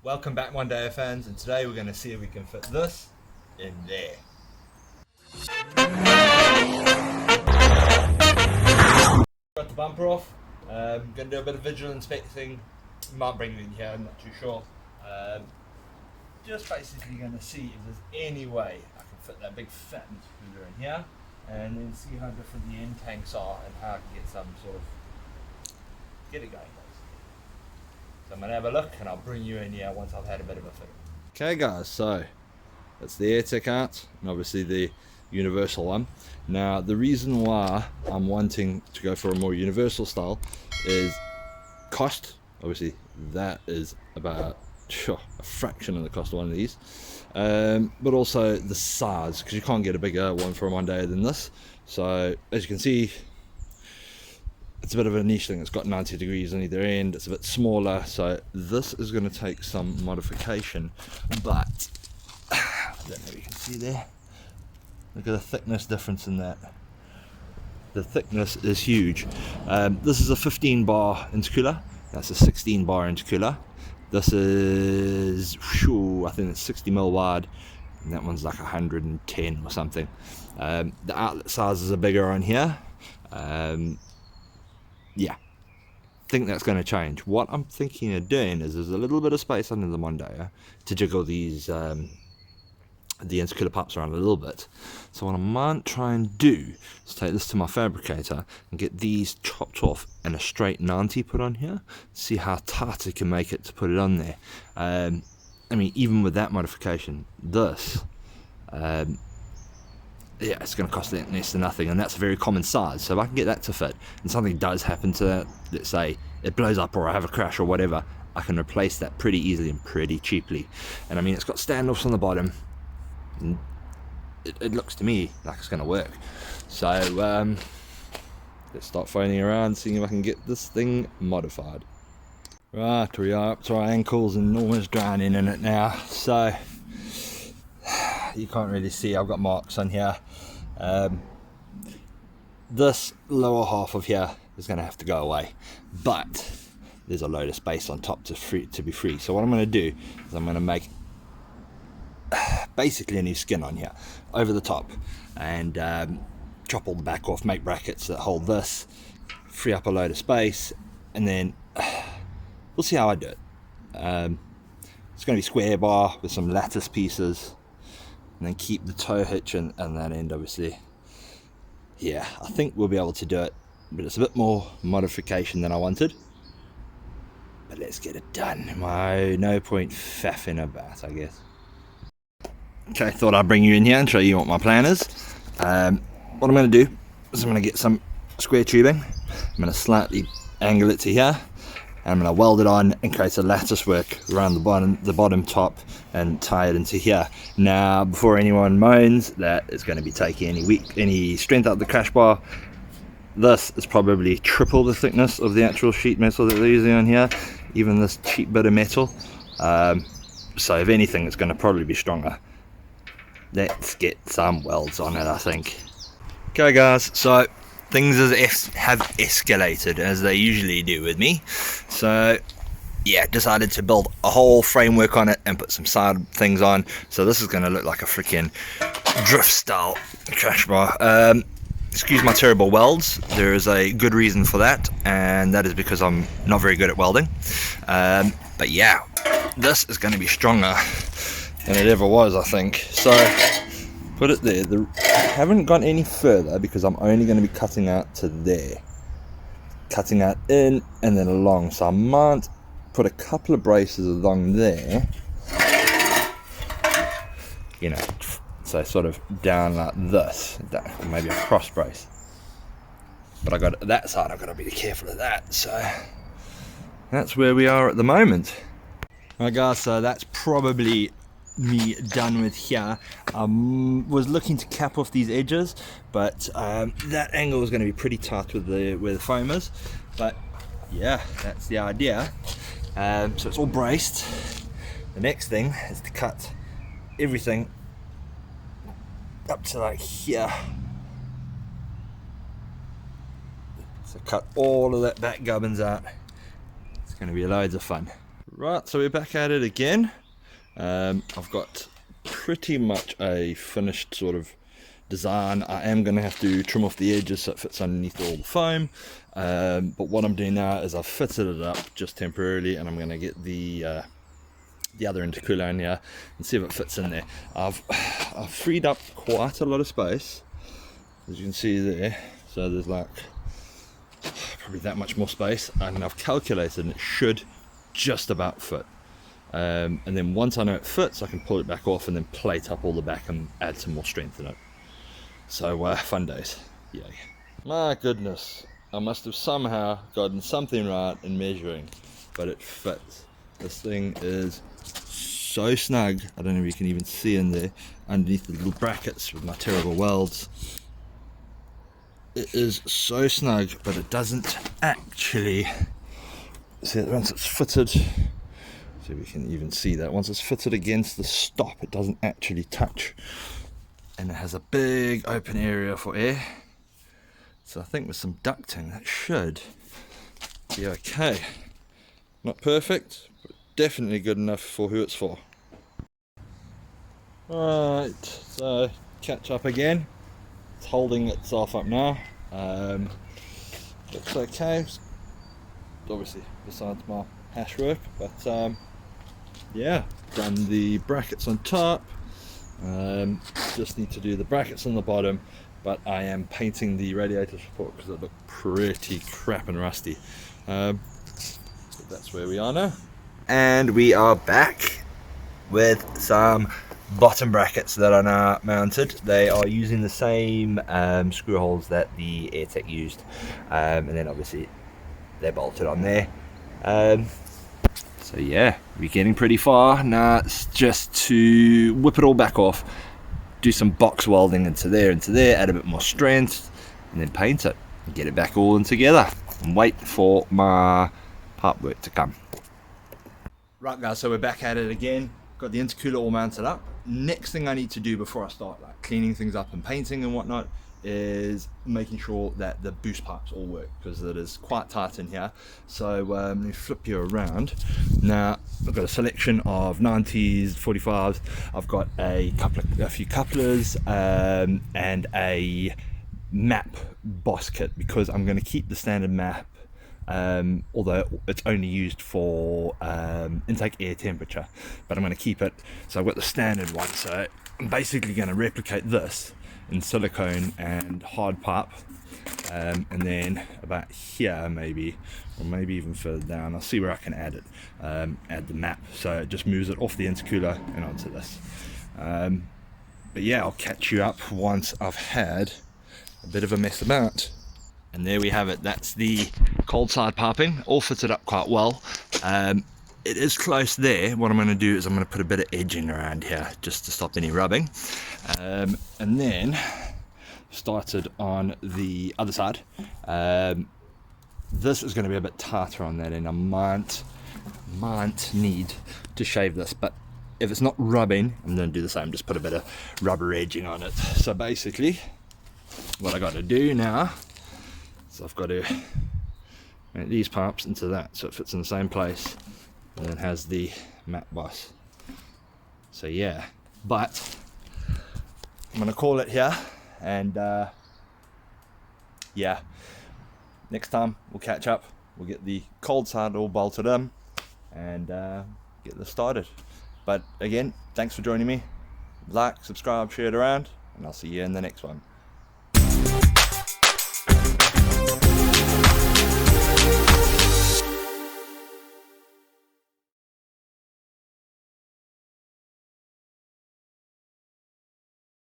Welcome back One Day fans, and today we're going to see if we can fit this in there. Got the bumper off, going to do a bit of visual inspecting, might bring it in here, I'm not too sure. Just basically going to see if there's any way I can fit that big fat intercooler in here, and then see how different the end tanks are and how I can get some sort of, get it going. So I'm going to have a look and I'll bring you in here once I've had a bit of a fit. Okay guys, so that's the AirTech out and obviously the universal one. Now the reason why I'm wanting to go for a more universal style is cost. Obviously that is about a fraction of the cost of one of these, but also the size, because you can't get a bigger one for a One Day than this. So as you can see, it's a bit of a niche thing. It's got 90 degrees on either end. It's a bit smaller, so this is going to take some modification, but I don't know if you can see there. Look at the thickness difference in that. The thickness is huge. This is a 15 bar intercooler. That's a 16 bar intercooler. This is, I think it's 60 mil wide, and that one's like 110 or something. The outlet sizes are bigger on here. Yeah, I think that's going to change. What I'm thinking of doing is there's a little bit of space under the Monday to jiggle these the intercooler pipes around a little bit. So what I might try and do is take this to my fabricator and get these chopped off and a straight 90 put on here, see how tight I can make it to put it on there. I mean, even with that modification, this yeah, it's going to cost next to nothing, and that's a very common size. So if I can get that to fit and something does happen to that, let's say it blows up or I have a crash or whatever, I can replace that pretty easily and pretty cheaply. And I mean, it's got standoffs on the bottom, and it looks to me like it's going to work. So let's start phoning around, seeing if I can get this thing modified. Right, we are up to our ankles and almost drowning in it now. So you can't really see, I've got marks on here. This lower half of here is going to have to go away, but there's a load of space on top to be free. So what I'm going to do is I'm going to make basically a new skin on here over the top, and chop all the back off, make brackets that hold this, free up a load of space, and then we'll see how I do it. It's going to be square bar with some lattice pieces, and then keep the tow hitch and that end, obviously. Yeah, I think we'll be able to do it, but it's a bit more modification than I wanted. But let's get it done. No point faffing about, I guess. Okay, thought I'd bring you in here and show you what my plan is. What I'm going to do is I'm going to get some square tubing. I'm going to slightly angle it to here, and I'm going to weld it on and create a lattice work around the bottom top and tie it into here. Now, before anyone moans that it's going to be taking any strength out of the crash bar, this is probably triple the thickness of the actual sheet metal that they're using on here, even this cheap bit of metal. So if anything, it's going to probably be stronger. Let's get some welds on it, I think. Okay guys, so things have escalated as they usually do with me. So yeah, decided to build a whole framework on it and put some side things on. So this is going to look like a freaking drift style crash bar. Excuse my terrible welds, there is a good reason for that, and that is because I'm not very good at welding. But yeah, this is going to be stronger than it ever was, I think. So put it there. I haven't gone any further because I'm only going to be cutting out to there, cutting out in and then along. So I might put a couple of braces along there, you know, so sort of down like this, or maybe a cross brace. But I got that side, I've got to be careful of that. So that's where we are at the moment. Right guys, so that's probably me done with here. Was looking to cap off these edges, but that angle is going to be pretty tight with where the foam is. But yeah, that's the idea. So it's all braced. The next thing is to cut everything up to like here. So cut all of that back gubbins out. It's going to be loads of fun. Right, so we're back at it again. I've got pretty much a finished sort of design. I am going to have to trim off the edges so it fits underneath all the foam. But what I'm doing now is I've fitted it up just temporarily, and I'm going to get the other intercooler in here and see if it fits in there. I've freed up quite a lot of space, as you can see there. So there's like probably that much more space, and I've calculated and it should just about fit. And then once I know it fits, I can pull it back off and then plate up all the back and add some more strength in it. So fun days, yay. My goodness, I must have somehow gotten something right in measuring, but it fits. This thing is so snug. I don't know if you can even see in there underneath the little brackets with my terrible welds. It is so snug, but it doesn't actually, see, once it's fitted, see if we can even see that, once it's fitted against the stop, it doesn't actually touch, and it has a big open area for air. So I think with some ducting that should be okay. Not perfect, but definitely good enough for who it's for. Alright, so catch up again. It's holding itself up now. Looks okay, obviously besides my hash work, but yeah, done the brackets on top. Just need to do the brackets on the bottom, but I am painting the radiator support because it looked pretty crap and rusty. So that's where we are now. And we are back with some bottom brackets that are now mounted. They are using the same screw holes that the AirTech used, and then obviously they're bolted on there. So yeah, we're getting pretty far now. It's just to whip it all back off, do some box welding into there, add a bit more strength, and then paint it and get it back all in together and wait for my part work to come. Right guys, so we're back at it again. Got the intercooler all mounted up. Next thing I need to do before I start like cleaning things up and painting and whatnot is making sure that the boost pipes all work, because it is quite tight in here. So let me flip you around. Now I've got a selection of 90s, 45s. I've got a few couplers and a map boss kit, because I'm going to keep the standard map, although it's only used for intake air temperature, but I'm going to keep it. So I've got the standard one, so I'm basically going to replicate this in silicone and hard pipe, and then about here maybe, or maybe even further down, I'll see where I can add it, add the map, so it just moves it off the intercooler and onto this. But yeah, I'll catch you up once I've had a bit of a mess about. And there we have it. That's the cold side piping, all fitted up quite well. It is close there. What I'm going to do is I'm going to put a bit of edging around here just to stop any rubbing, and then started on the other side. This is going to be a bit tighter on that end. I might need to shave this, but if it's not rubbing, I'm going to do the same, just put a bit of rubber edging on it. So basically what I got to do now, so I've got to make these pipes into that so it fits in the same place, and then has the mat boss. So yeah, but I'm gonna call it here, and yeah, next time we'll catch up. We'll get the cold side all bolted in and get this started. But again, thanks for joining me. Like, subscribe, share it around, and I'll see you in the next one.